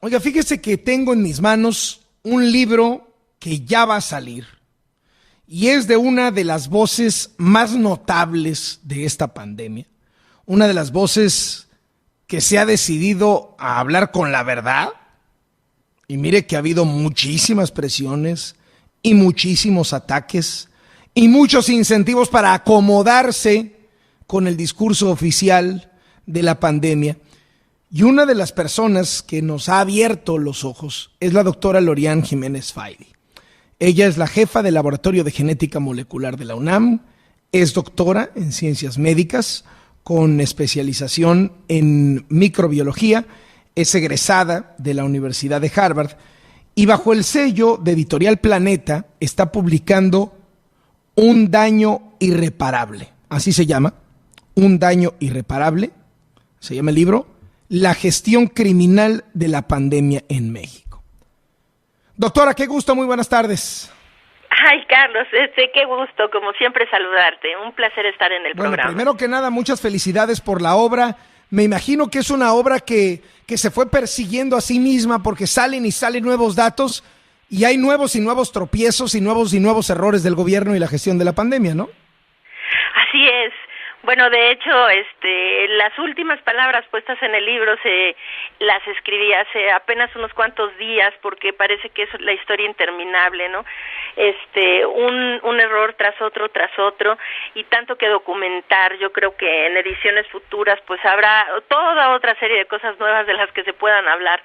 Oiga, fíjese que tengo en mis manos un libro que ya va a salir y es de una de las voces más notables de esta pandemia, una de las voces que se ha decidido a hablar con la verdad. Y mire que ha habido muchísimas presiones y muchísimos ataques y muchos incentivos para acomodarse con el discurso oficial de la pandemia. Y una de las personas que nos ha abierto los ojos es la doctora Lorian Jiménez Faidi. Ella es la jefa del Laboratorio de Genética Molecular de la UNAM, es doctora en Ciencias Médicas con especialización en microbiología, es egresada de la Universidad de Harvard y bajo el sello de Editorial Planeta está publicando Un daño irreparable, así se llama, Un daño irreparable, se llama el libro, La gestión criminal de la pandemia en México. Doctora, qué gusto, muy buenas tardes. Ay, Carlos, qué gusto, como siempre, saludarte. Un placer estar en el programa. Primero que nada, muchas felicidades por la obra. Me imagino que es una obra que se fue persiguiendo a sí misma porque salen y salen nuevos datos y hay nuevos y nuevos tropiezos y nuevos errores del gobierno y la gestión de la pandemia, ¿no? Así es. Bueno, de hecho, las últimas palabras puestas en el libro las escribí hace apenas unos cuantos días porque parece que es la historia interminable, ¿no? Un error tras otro y tanto que documentar. Yo creo que en ediciones futuras pues habrá toda otra serie de cosas nuevas de las que se puedan hablar.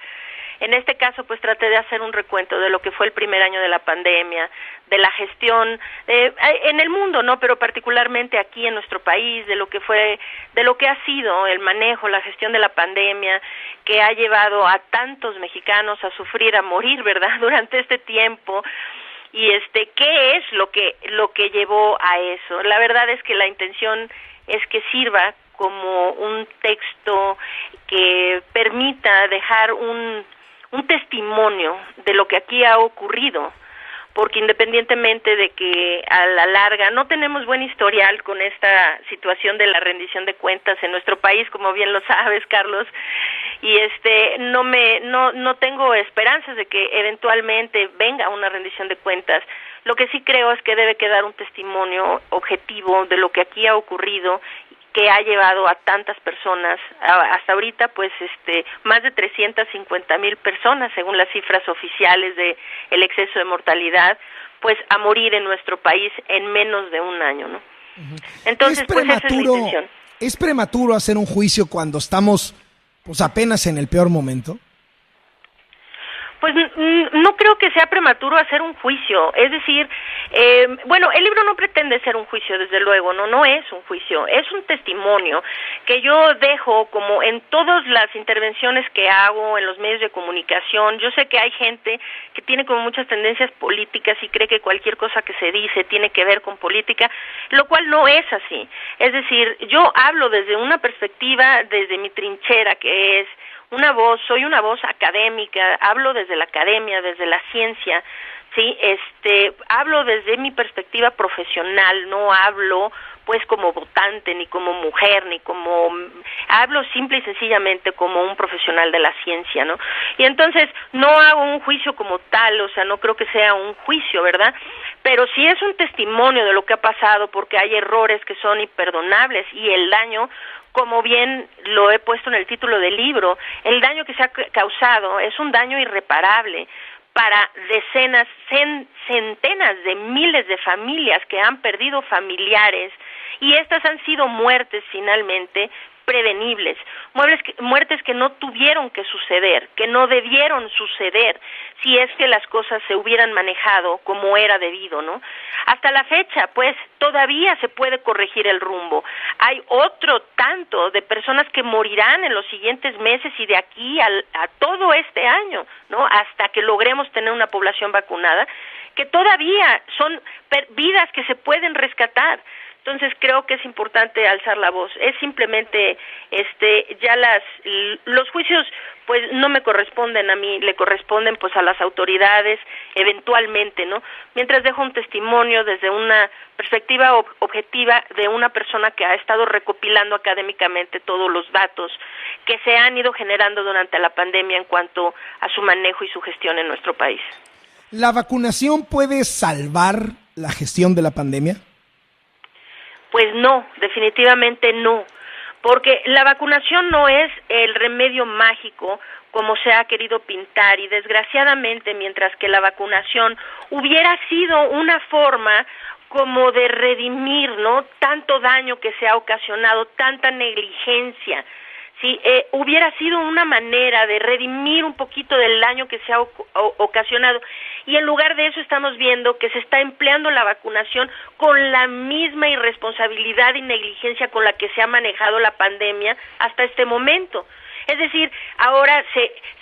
En este caso, pues traté de hacer un recuento de lo que fue el primer año de la pandemia, de la gestión en el mundo, ¿no? Pero particularmente aquí en nuestro país, de lo que ha sido el manejo, la gestión de la pandemia, que ha llevado a tantos mexicanos a sufrir, a morir, ¿verdad? Durante este tiempo. Y ¿qué es lo que llevó a eso? La verdad es que la intención es que sirva como un texto que permita dejar un testimonio de lo que aquí ha ocurrido, porque independientemente de que a la larga no tenemos buen historial con esta situación de la rendición de cuentas en nuestro país, como bien lo sabes, Carlos, y no tengo esperanzas de que eventualmente venga una rendición de cuentas. Lo que sí creo es que debe quedar un testimonio objetivo de lo que aquí ha ocurrido, que ha llevado a tantas personas, hasta ahorita pues más de 350,000 personas, según las cifras oficiales de el exceso de mortalidad, pues a morir en nuestro país en menos de un año, ¿no? Uh-huh. Entonces, pues esa es la intención. ¿Es prematuro hacer un juicio cuando estamos pues apenas en el peor momento? Pues no creo que sea prematuro hacer un juicio, es decir, el libro no pretende ser un juicio, desde luego, no es un juicio, es un testimonio que yo dejo como en todas las intervenciones que hago en los medios de comunicación. Yo sé que hay gente que tiene como muchas tendencias políticas y cree que cualquier cosa que se dice tiene que ver con política, lo cual no es así. Es decir, yo hablo desde una perspectiva, desde mi trinchera, que es soy una voz académica, hablo desde la academia, desde la ciencia, sí, hablo desde mi perspectiva profesional, no hablo pues como votante, ni como mujer, hablo simple y sencillamente como un profesional de la ciencia, ¿no? Y entonces no hago un juicio como tal, o sea, no creo que sea un juicio, ¿verdad? Pero sí es un testimonio de lo que ha pasado, porque hay errores que son imperdonables y el daño, como bien lo he puesto en el título del libro, el daño que se ha causado es un daño irreparable para centenas de miles de familias que han perdido familiares, y estas han sido muertes finalmente prevenibles, muertes que no tuvieron que suceder, que no debieron suceder si es que las cosas se hubieran manejado como era debido, ¿no? Hasta la fecha, pues, todavía se puede corregir el rumbo. Hay otro tanto de personas que morirán en los siguientes meses y de aquí a todo este año, ¿no? Hasta que logremos tener una población vacunada, que todavía son vidas que se pueden rescatar. Entonces creo que es importante alzar la voz. Es simplemente ya los juicios pues no me corresponden a mí, le corresponden pues a las autoridades eventualmente, ¿no? Mientras dejo un testimonio desde una perspectiva objetiva de una persona que ha estado recopilando académicamente todos los datos que se han ido generando durante la pandemia en cuanto a su manejo y su gestión en nuestro país. ¿La vacunación puede salvar la gestión de la pandemia? Pues no, definitivamente no, porque la vacunación no es el remedio mágico como se ha querido pintar, y desgraciadamente mientras que la vacunación hubiera sido una forma como de redimir, ¿no?, tanto daño que se ha ocasionado, tanta negligencia, sí, hubiera sido una manera de redimir un poquito del daño que se ha ocasionado, y en lugar de eso estamos viendo que se está empleando la vacunación con la misma irresponsabilidad y negligencia con la que se ha manejado la pandemia hasta este momento. Es decir, ahora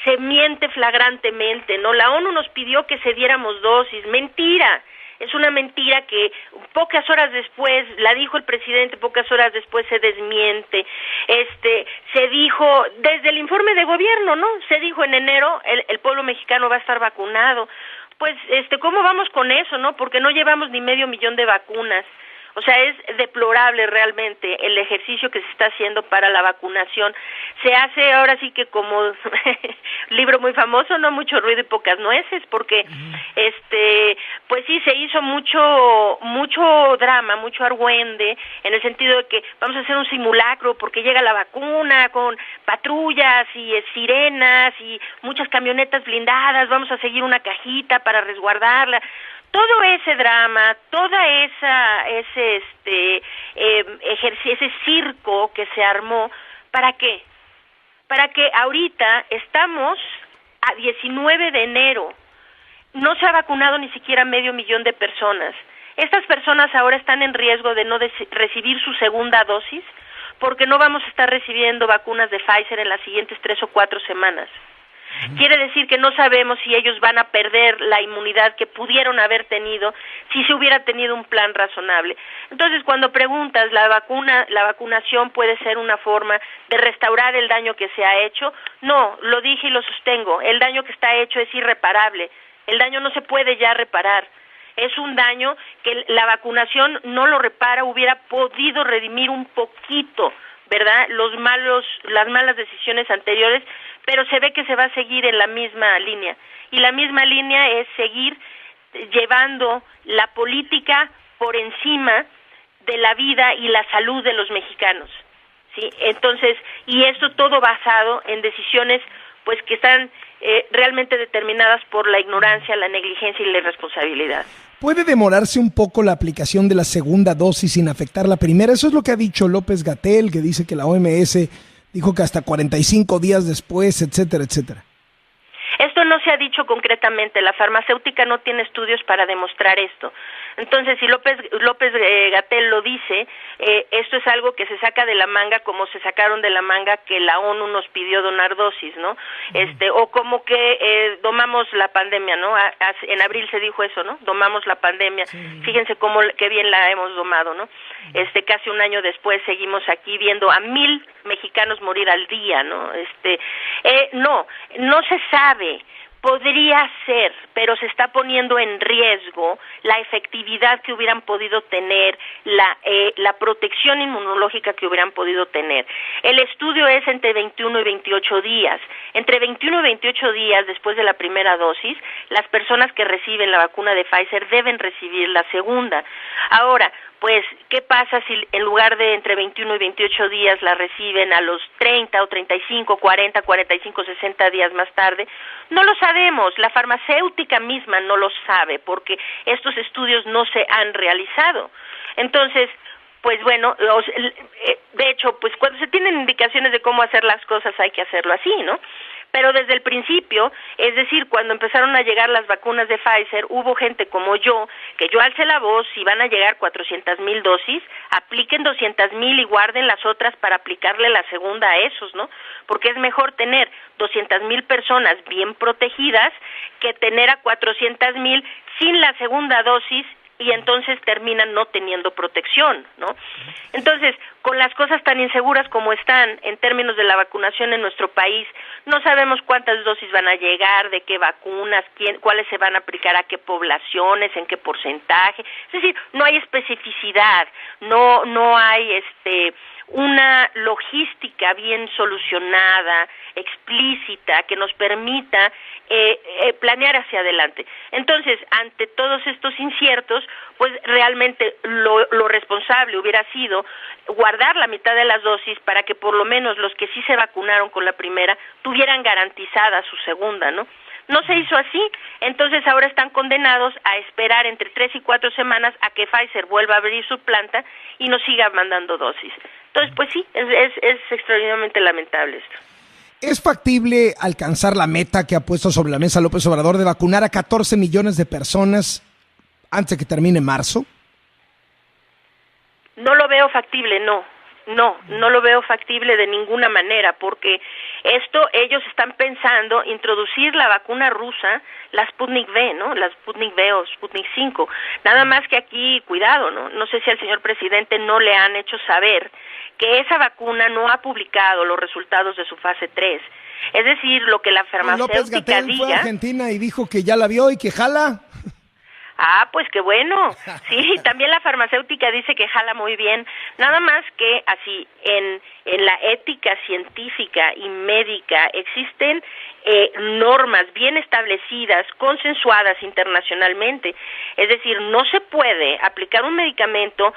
se miente flagrantemente, ¿no? La ONU nos pidió que se diéramos dosis, mentira. Es una mentira que pocas horas después, la dijo el presidente, pocas horas después se desmiente. Se dijo desde el informe de gobierno, ¿no? Se dijo en enero el pueblo mexicano va a estar vacunado. Pues ¿cómo vamos con eso, no? Porque no llevamos ni 500,000 de vacunas. O sea, es deplorable realmente el ejercicio que se está haciendo para la vacunación. Se hace ahora sí que como libro muy famoso, no mucho ruido y pocas nueces, porque pues sí se hizo mucho drama, mucho argüende, en el sentido de que vamos a hacer un simulacro porque llega la vacuna con patrullas y sirenas y muchas camionetas blindadas, vamos a seguir una cajita para resguardarla. Todo ese drama, toda ese circo que se armó, ¿para qué? Para que ahorita estamos a 19 de enero, no se ha vacunado ni siquiera 500,000 de personas. Estas personas ahora están en riesgo de no recibir su segunda dosis, porque no vamos a estar recibiendo vacunas de Pfizer en las siguientes 3 o 4 semanas. Quiere decir que no sabemos si ellos van a perder la inmunidad que pudieron haber tenido si se hubiera tenido un plan razonable. Entonces, cuando preguntas, la vacunación puede ser una forma de restaurar el daño que se ha hecho, no, lo dije y lo sostengo, el daño que está hecho es irreparable, el daño no se puede ya reparar. Es un daño que la vacunación no lo repara, hubiera podido redimir un poquito, ¿verdad?, las malas decisiones anteriores, pero se ve que se va a seguir en la misma línea, y la misma línea es seguir llevando la política por encima de la vida y la salud de los mexicanos, ¿sí? Entonces, y esto todo basado en decisiones pues que están realmente determinadas por la ignorancia, la negligencia y la irresponsabilidad. ¿Puede demorarse un poco la aplicación de la segunda dosis sin afectar la primera? Eso es lo que ha dicho López-Gatell, que dice que la OMS dijo que hasta 45 días después, etcétera, etcétera. Esto no se ha dicho concretamente, la farmacéutica no tiene estudios para demostrar esto. Entonces, si López-Gatell lo dice, esto es algo que se saca de la manga, como se sacaron de la manga que la ONU nos pidió donar dosis, ¿no? O como que domamos la pandemia, ¿no? En abril se dijo eso, ¿no? Domamos la pandemia. Sí. Fíjense qué bien la hemos domado, ¿no? Casi un año después seguimos aquí viendo a 1,000 mexicanos morir al día, ¿no? No se sabe. Podría ser, pero se está poniendo en riesgo la efectividad que hubieran podido tener, la protección inmunológica que hubieran podido tener. El estudio es entre 21 y 28 días. Entre 21 y 28 días después de la primera dosis, las personas que reciben la vacuna de Pfizer deben recibir la segunda. Ahora, pues, ¿qué pasa si en lugar de entre 21 y 28 días la reciben a los 30 o 35, 40, 45, 60 días más tarde? No lo sabemos, la farmacéutica misma no lo sabe, porque estos estudios no se han realizado. Entonces, pues bueno, de hecho, pues cuando se tienen indicaciones de cómo hacer las cosas hay que hacerlo así, ¿no? Pero desde el principio, es decir, cuando empezaron a llegar las vacunas de Pfizer, hubo gente como yo, que yo alcé la voz, si van a llegar 400,000 dosis, apliquen 200,000 y guarden las otras para aplicarle la segunda a esos, ¿no? Porque es mejor tener 200,000 personas bien protegidas que tener a 400,000 sin la segunda dosis y entonces terminan no teniendo protección, ¿no? Entonces, con las cosas tan inseguras como están en términos de la vacunación en nuestro país, no sabemos cuántas dosis van a llegar, de qué vacunas, cuáles se van a aplicar a qué poblaciones, en qué porcentaje, es decir, no hay especificidad, no hay una logística bien solucionada, explícita, que nos permita planear hacia adelante. Entonces, ante todos estos inciertos, pues realmente lo responsable hubiera sido guardar la mitad de las dosis para que por lo menos los que sí se vacunaron con la primera tuvieran garantizada su segunda, ¿no? No se hizo así, entonces ahora están condenados a esperar entre 3 y 4 semanas a que Pfizer vuelva a abrir su planta y nos siga mandando dosis. Entonces, pues sí, es extraordinariamente lamentable esto. ¿Es factible alcanzar la meta que ha puesto sobre la mesa López Obrador de vacunar a 14 millones de personas antes de que termine marzo? No lo veo factible, no lo veo factible de ninguna manera, porque ellos están pensando introducir la vacuna rusa, la Sputnik V, ¿no? La Sputnik V o Sputnik 5. Nada más que aquí, cuidado, ¿no? No sé si al señor presidente no le han hecho saber que esa vacuna no ha publicado los resultados de su fase 3. Es decir, lo que la farmacéutica López Gatell diga... fue a Argentina y dijo que ya la vio y que jala. Ah, pues qué bueno. Sí, también la farmacéutica dice que jala muy bien. Nada más que así, en la ética científica y médica existen normas bien establecidas, consensuadas internacionalmente. Es decir, no se puede aplicar un medicamento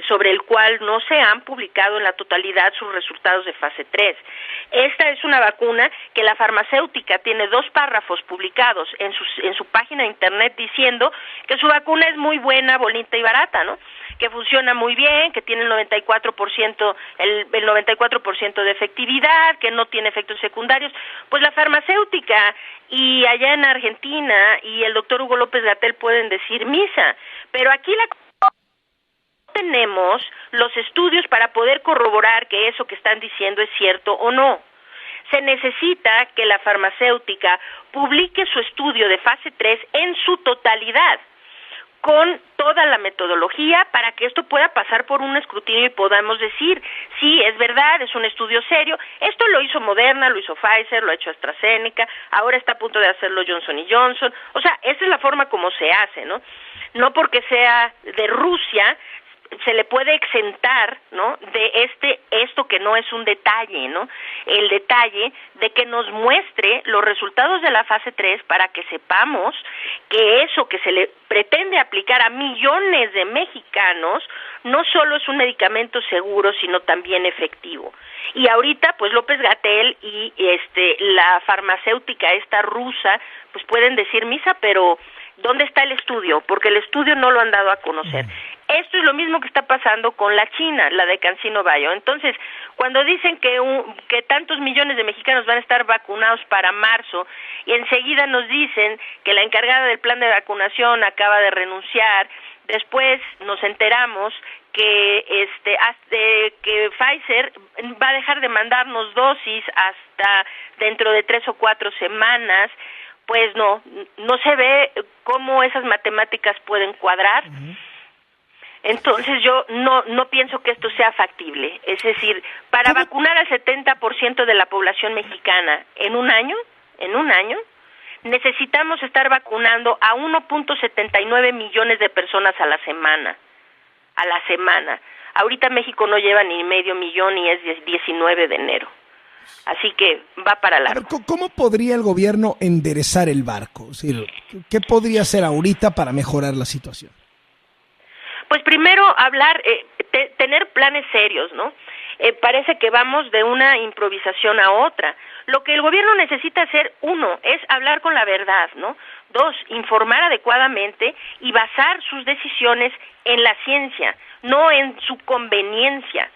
sobre el cual no se han publicado en la totalidad sus resultados de fase 3. Esta es una vacuna que la farmacéutica tiene 2 párrafos publicados en su página de internet diciendo que su vacuna es muy buena, bonita y barata, ¿no? Que funciona muy bien, que tiene el 94% de efectividad, que no tiene efectos secundarios. Pues la farmacéutica y allá en Argentina y el doctor Hugo López Gatell pueden decir misa, pero aquí tenemos los estudios para poder corroborar que eso que están diciendo es cierto o no. Se necesita que la farmacéutica publique su estudio de fase 3 en su totalidad, con toda la metodología para que esto pueda pasar por un escrutinio y podamos decir, sí, es verdad, es un estudio serio. Esto lo hizo Moderna, lo hizo Pfizer, lo ha hecho AstraZeneca, ahora está a punto de hacerlo Johnson & Johnson. O sea, esa es la forma como se hace, ¿no? No porque sea de Rusia se le puede exentar, ¿no?, de esto que no es un detalle, ¿no? El detalle de que nos muestre los resultados de la fase 3 para que sepamos que eso que se le pretende aplicar a millones de mexicanos no solo es un medicamento seguro, sino también efectivo. Y ahorita, pues López-Gatell y la farmacéutica esta rusa, pues pueden decir misa, pero ¿dónde está el estudio? Porque el estudio no lo han dado a conocer. Esto es lo mismo que está pasando con la China, la de CanSino Bio. Entonces, cuando dicen que tantos millones de mexicanos van a estar vacunados para marzo, y enseguida nos dicen que la encargada del plan de vacunación acaba de renunciar, después nos enteramos que que Pfizer va a dejar de mandarnos dosis hasta dentro de 3 o 4 semanas, pues no se ve cómo esas matemáticas pueden cuadrar. Uh-huh. Entonces yo no pienso que esto sea factible. Es decir, para vacunar al 70% de la población mexicana en un año, necesitamos estar vacunando a 1.79 millones de personas a la semana. Ahorita México no lleva ni medio millón y es 19 de enero. Así que va para largo. ¿Cómo podría el gobierno enderezar el barco? Es decir, ¿qué podría hacer ahorita para mejorar la situación? Pues primero tener planes serios, ¿no? Parece que vamos de una improvisación a otra. Lo que el gobierno necesita hacer, 1, es hablar con la verdad, ¿no? 2, informar adecuadamente y basar sus decisiones en la ciencia, no en su conveniencia.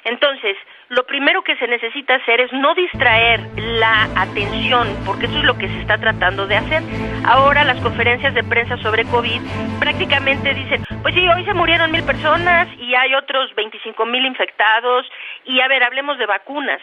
Entonces, lo primero que se necesita hacer es no distraer la atención, porque eso es lo que se está tratando de hacer. Ahora las conferencias de prensa sobre COVID prácticamente dicen, pues sí, hoy se murieron 1,000 personas y hay otros 25,000 infectados, y a ver, hablemos de vacunas,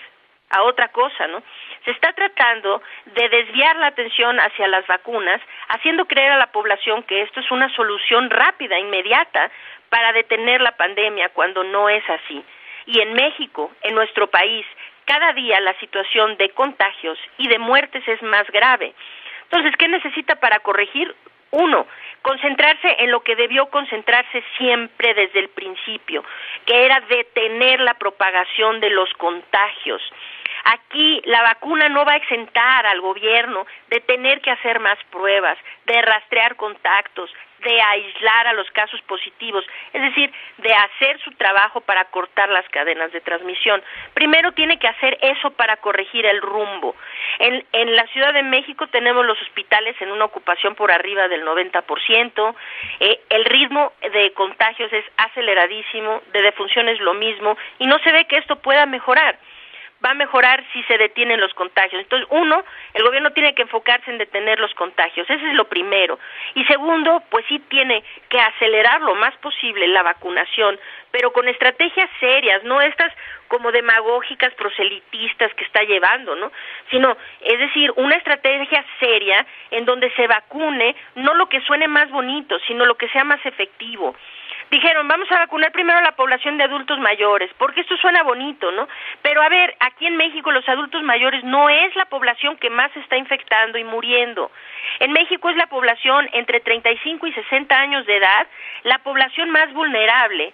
a otra cosa, ¿no? Se está tratando de desviar la atención hacia las vacunas, haciendo creer a la población que esto es una solución rápida, inmediata, para detener la pandemia, cuando no es así. Y en México, en nuestro país, cada día la situación de contagios y de muertes es más grave. Entonces, ¿qué necesita para corregir? Uno, concentrarse en lo que debió concentrarse siempre desde el principio, que era detener la propagación de los contagios. Aquí la vacuna no va a exentar al gobierno de tener que hacer más pruebas, de rastrear contactos, de aislar a los casos positivos, es decir, de hacer su trabajo para cortar las cadenas de transmisión. Primero tiene que hacer eso para corregir el rumbo. En la Ciudad de México tenemos los hospitales en una ocupación por arriba del 90%, el ritmo de contagios es aceleradísimo, de defunciones lo mismo, y no se ve que esto pueda mejorar. Va a mejorar si se detienen los contagios. Entonces, uno, el gobierno tiene que enfocarse en detener los contagios, ese es lo primero. Y segundo, pues sí tiene que acelerar lo más posible la vacunación, pero con estrategias serias, no estas como demagógicas, proselitistas que está llevando, ¿no? Sino, es decir, una estrategia seria en donde se vacune, no lo que suene más bonito, sino lo que sea más efectivo. Dijeron, vamos a vacunar primero a la población de adultos mayores, porque esto suena bonito, ¿no? Pero a ver, aquí en México los adultos mayores no es la población que más se está infectando y muriendo. En México es la población entre 35 y 60 años de edad, la población más vulnerable,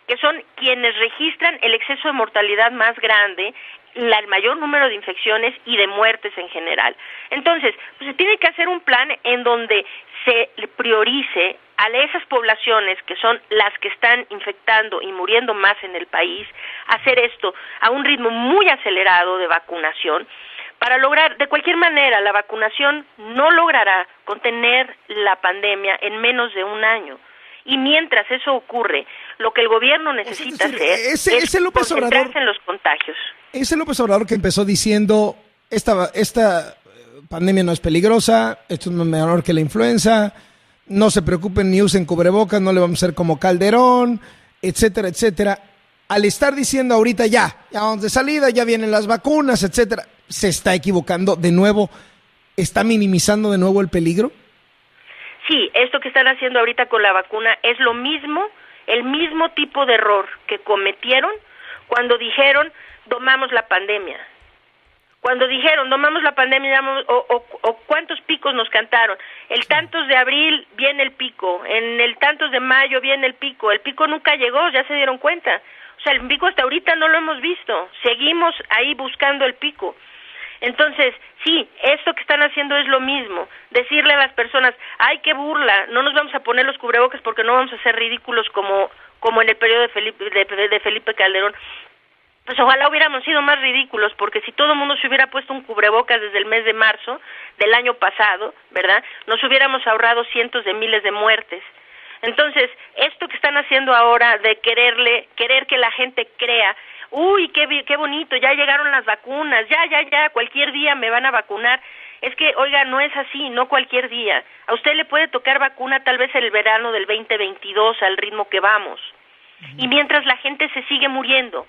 que son quienes registran el exceso de mortalidad más grande, el mayor número de infecciones y de muertes en general. Entonces, pues se tiene que hacer un plan en donde se priorice a esas poblaciones que son las que están infectando y muriendo más en el país, hacer esto a un ritmo muy acelerado de vacunación, para lograr, de cualquier manera, la vacunación no logrará contener la pandemia en menos de un año. Y mientras eso ocurre, lo que el gobierno necesita hacer es concentrarse en los contagios. Ese López Obrador que empezó diciendo, esta pandemia no es peligrosa, esto es menor que la influenza, no se preocupen ni usen cubrebocas, no le vamos a hacer como Calderón, etcétera, etcétera. Al estar diciendo ahorita ya vamos de salida, ya vienen las vacunas, etcétera, ¿se está equivocando de nuevo? ¿Está minimizando de nuevo el peligro? Sí, esto que están haciendo ahorita con la vacuna es lo mismo, el mismo tipo de error que cometieron cuando dijeron domamos la pandemia. Cuando dijeron domamos la pandemia, o cuántos picos nos cantaron. El tantos de abril viene el pico, en el tantos de mayo viene el pico nunca llegó, ya se dieron cuenta. O sea, el pico hasta ahorita no lo hemos visto, seguimos ahí buscando el pico. Entonces, sí, esto que están haciendo es lo mismo, decirle a las personas, ¡ay, qué burla! No nos vamos a poner los cubrebocas porque no vamos a ser ridículos como en el periodo de Felipe Calderón. Pues ojalá hubiéramos sido más ridículos, porque si todo el mundo se hubiera puesto un cubrebocas desde el mes de marzo del año pasado, ¿verdad?, nos hubiéramos ahorrado cientos de miles de muertes. Entonces, esto que están haciendo ahora de querer que la gente crea, uy, qué bonito, ya llegaron las vacunas, ya, cualquier día me van a vacunar. Es que, oiga, no es así, no cualquier día. A usted le puede tocar vacuna tal vez el verano del 2022 al ritmo que vamos. Y mientras la gente se sigue muriendo,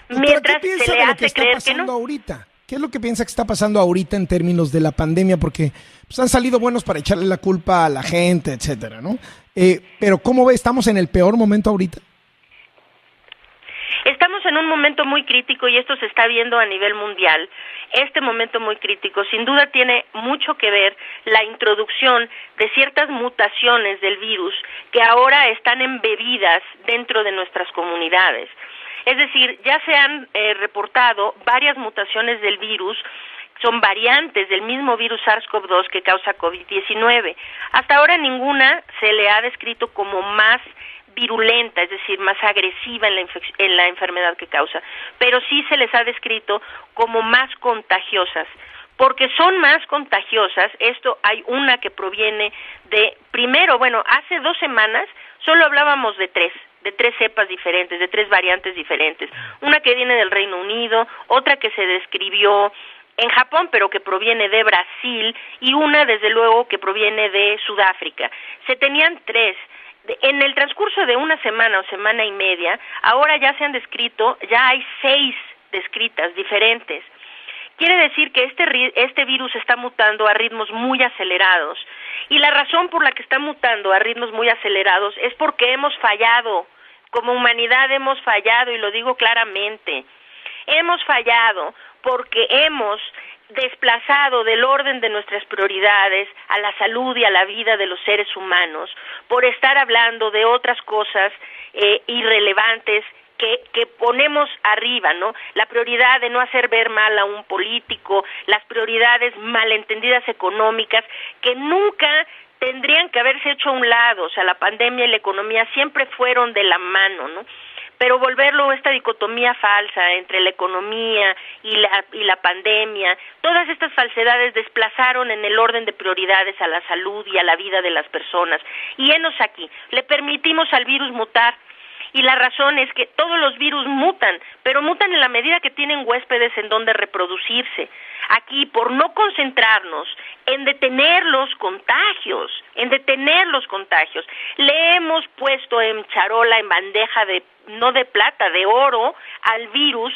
mientras se le hace creer que no. Ahorita? ¿Qué es lo que piensa que está pasando ahorita en términos de la pandemia? Porque pues, han salido buenos para echarle la culpa a la gente, etcétera, ¿no? Pero ¿cómo ve? ¿Estamos en el peor momento ahorita? Estamos en un momento muy crítico y esto se está viendo a nivel mundial. Este momento muy crítico sin duda tiene mucho que ver la introducción de ciertas mutaciones del virus que ahora están embebidas dentro de nuestras comunidades. Es decir, ya se han reportado varias mutaciones del virus, son variantes del mismo virus SARS-CoV-2 que causa COVID-19. Hasta ahora ninguna se le ha descrito como más virulenta, es decir, más agresiva en la enfermedad que causa, pero sí se les ha descrito como más contagiosas. Porque son más contagiosas, hay una que proviene de, primero, hace 2 semanas solo hablábamos de tres cepas diferentes, de 3 variantes diferentes. Una que viene del Reino Unido, otra que se describió en Japón, pero que proviene de Brasil, y una, desde luego, que proviene de Sudáfrica. Se tenían 3. En el transcurso de una semana o semana y media, ahora ya se han descrito, ya hay 6 descritas diferentes, quiere decir que este virus está mutando a ritmos muy acelerados. Y la razón por la que está mutando a ritmos muy acelerados es porque hemos fallado. Como humanidad hemos fallado, y lo digo claramente. Hemos fallado porque hemos desplazado del orden de nuestras prioridades a la salud y a la vida de los seres humanos por estar hablando de otras cosas irrelevantes que ponemos arriba, ¿no? La prioridad de no hacer ver mal a un político, las prioridades malentendidas económicas que nunca tendrían que haberse hecho a un lado. O sea, la pandemia y la economía siempre fueron de la mano, ¿no? Pero volverlo esta dicotomía falsa entre la economía y la pandemia, todas estas falsedades desplazaron en el orden de prioridades a la salud y a la vida de las personas. Y henos aquí, le permitimos al virus mutar. Y la razón es que todos los virus mutan, pero mutan en la medida que tienen huéspedes en donde reproducirse. Aquí, por no concentrarnos en detener los contagios, le hemos puesto en charola, en bandeja no de plata, de oro, al virus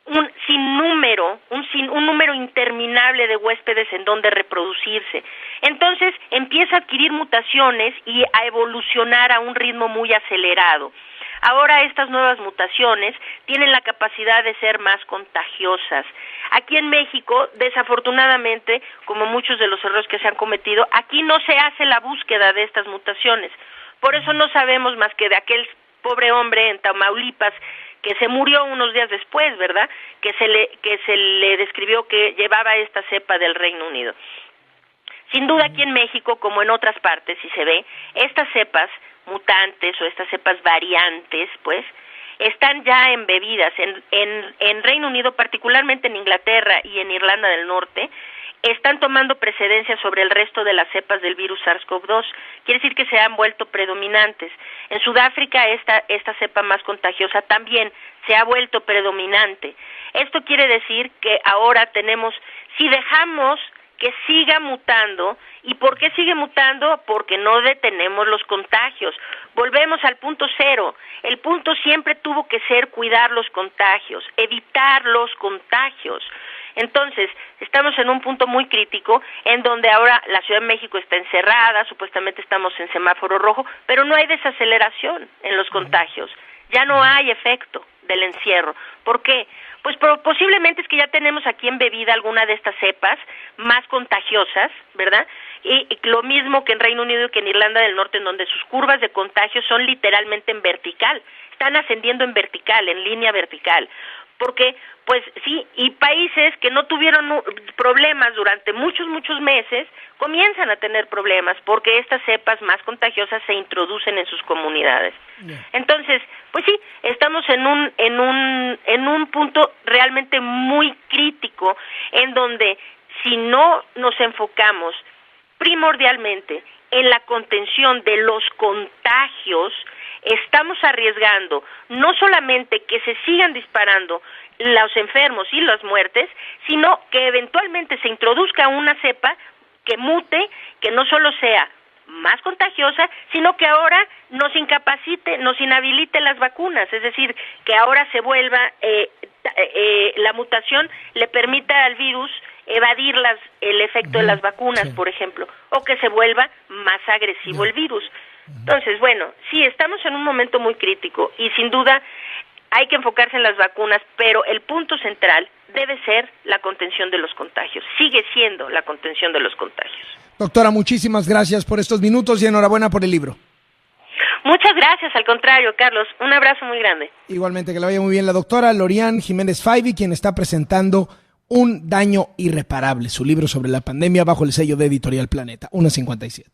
un número interminable de huéspedes en donde reproducirse. Entonces empieza a adquirir mutaciones y a evolucionar a un ritmo muy acelerado. Ahora estas nuevas mutaciones tienen la capacidad de ser más contagiosas. Aquí en México, desafortunadamente, como muchos de los errores que se han cometido, aquí no se hace la búsqueda de estas mutaciones. Por eso no sabemos más que de aquel pobre hombre en Tamaulipas que se murió unos días después, ¿verdad? Que se le describió que llevaba esta cepa del Reino Unido. Sin duda aquí en México, como en otras partes, si se ve, estas cepas mutantes o estas cepas variantes, pues, están ya embebidas en Reino Unido, particularmente en Inglaterra y en Irlanda del Norte, están tomando precedencia sobre el resto de las cepas del virus SARS-CoV-2. Quiere decir que se han vuelto predominantes. En Sudáfrica esta cepa más contagiosa también se ha vuelto predominante. Esto quiere decir que ahora tenemos, si dejamos que siga mutando. ¿Y por qué sigue mutando? Porque no detenemos los contagios. Volvemos al punto cero. El punto siempre tuvo que ser cuidar los contagios, evitar los contagios. Entonces, estamos en un punto muy crítico en donde ahora la Ciudad de México está encerrada, supuestamente estamos en semáforo rojo, pero no hay desaceleración en los contagios. Ya no hay efecto del encierro. ¿Por qué? Pues posiblemente es que ya tenemos aquí embebida alguna de estas cepas más contagiosas, ¿verdad? Y lo mismo que en Reino Unido y que en Irlanda del Norte, en donde sus curvas de contagio son literalmente en vertical, están ascendiendo en vertical, en línea vertical. Porque, pues sí, y países que no tuvieron problemas durante muchos meses, comienzan a tener problemas porque estas cepas más contagiosas se introducen en sus comunidades. Entonces, pues sí, estamos en un punto realmente muy crítico en donde si no nos enfocamos primordialmente en la contención de los contagios, estamos arriesgando no solamente que se sigan disparando los enfermos y las muertes, sino que eventualmente se introduzca una cepa que mute, que no solo sea más contagiosa, sino que ahora nos incapacite, nos inhabilite las vacunas, es decir, que ahora se vuelva, la mutación le permita al virus evadir el efecto de las vacunas, por ejemplo, o que se vuelva más agresivo el virus. Entonces, bueno, sí, estamos en un momento muy crítico y sin duda hay que enfocarse en las vacunas, pero el punto central debe ser la contención de los contagios. Sigue siendo la contención de los contagios. Doctora, muchísimas gracias por estos minutos y enhorabuena por el libro. Muchas gracias, al contrario, Carlos. Un abrazo muy grande. Igualmente, que le vaya muy bien la doctora Lorian Jiménez Faibi, quien está presentando Un daño irreparable, su libro sobre la pandemia bajo el sello de Editorial Planeta, 1.57.